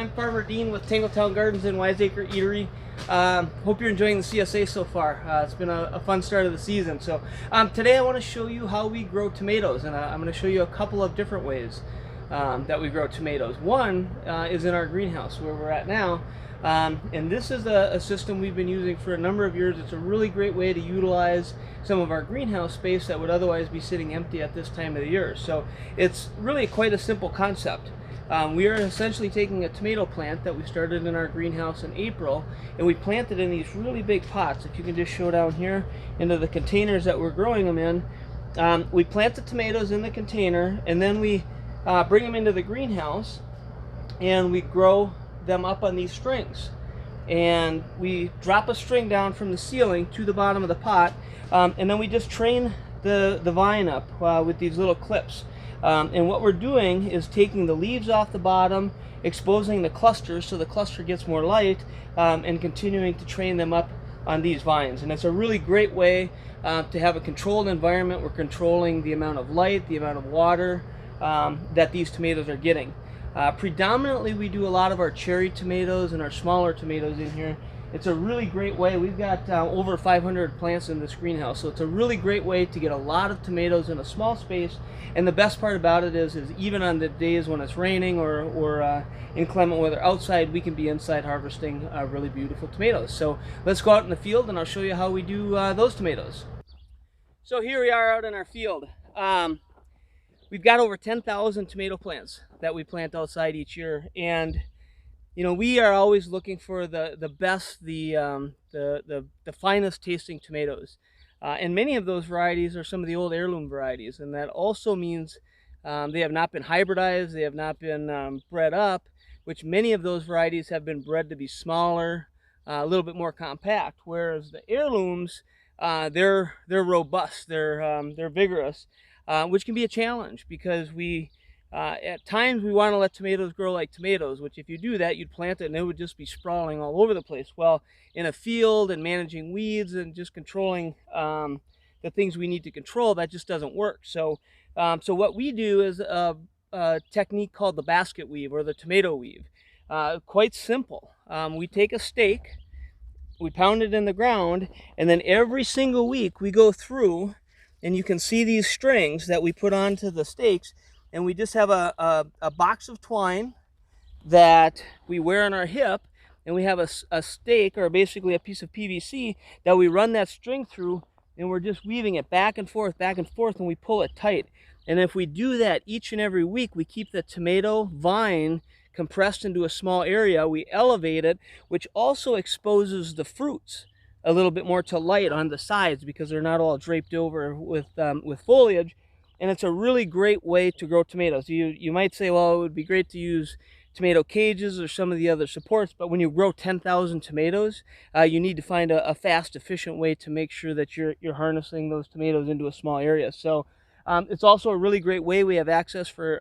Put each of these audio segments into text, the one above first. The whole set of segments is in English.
I'm Farmer Dean with Tangletown Gardens and Acre Eatery. Hope you're enjoying the CSA so far. It's been a fun start of the season. So today I want to show you how we grow tomatoes, and I'm going to show you a couple of different ways that we grow tomatoes. One is in our greenhouse where we're at now, and this is a system we've been using for a number of years. It's a really great way to utilize some of our greenhouse space that would otherwise be sitting empty at this time of the year. So it's really quite a simple concept. We are essentially taking a tomato plant that we started in our greenhouse in April, and we planted in these really big pots. If you can just show down here into the containers that we're growing them in. We plant the tomatoes in the container, and then we bring them into the greenhouse, and we grow them up on these strings. And we drop a string down from the ceiling to the bottom of the pot, and then we just train the vine up with these little clips. And what we're doing is taking the leaves off the bottom, exposing the clusters so the cluster gets more light, and continuing to train them up on these vines. And it's a really great way to have a controlled environment. We're controlling the amount of light, the amount of water that these tomatoes are getting. Predominantly we do a lot of our cherry tomatoes and our smaller tomatoes in here. It's a really great way. We've got over 500 plants in this greenhouse, so it's a really great way to get a lot of tomatoes in a small space. And the best part about it is even on the days when it's raining or inclement weather outside, we can be inside harvesting really beautiful tomatoes. So let's go out in the field and I'll show you how we do those tomatoes. So here we are out in our field. We've got over 10,000 tomato plants that we plant outside each year, and you know, we are always looking for the best, the finest tasting tomatoes. And many of those varieties are some of the old heirloom varieties, and that also means they have not been hybridized, they have not been bred up, which many of those varieties have been bred to be smaller, a little bit more compact, whereas the heirlooms, they're robust, they're vigorous, which can be a challenge because at times we want to let tomatoes grow like tomatoes, which if you do that, you'd plant it and it would just be sprawling all over the place. Well, in a field and managing weeds and just controlling the things we need to control, that just doesn't work. So what we do is a technique called the basket weave or the tomato weave. Quite simple. We take a stake, we pound it in the ground, and then every single week we go through, and you can see these strings that we put onto the stakes. And we just have a box of twine that we wear on our hip, and we have a stake, or basically a piece of PVC, that we run that string through, and we're just weaving it back and forth, and we pull it tight. And if we do that each and every week, we keep the tomato vine compressed into a small area, we elevate it, which also exposes the fruits a little bit more to light on the sides because they're not all draped over with foliage. And it's a really great way to grow tomatoes. You might say, well, it would be great to use tomato cages or some of the other supports, but when you grow 10,000 tomatoes, you need to find a fast, efficient way to make sure that you're harnessing those tomatoes into a small area. So it's also a really great way. We have access for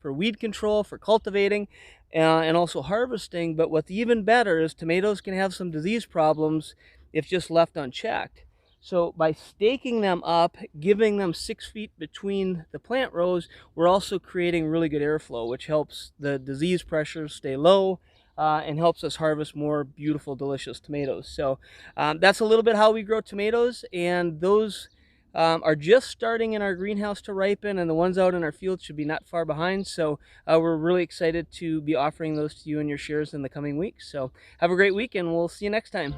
weed control, for cultivating, and also harvesting. But what's even better is tomatoes can have some disease problems if just left unchecked. So by staking them up, giving them 6 feet between the plant rows, we're also creating really good airflow, which helps the disease pressures stay low and helps us harvest more beautiful, delicious tomatoes. So that's a little bit how we grow tomatoes, and those are just starting in our greenhouse to ripen, and the ones out in our field should be not far behind. So we're really excited to be offering those to you and your shares in the coming weeks. So have a great week, and we'll see you next time.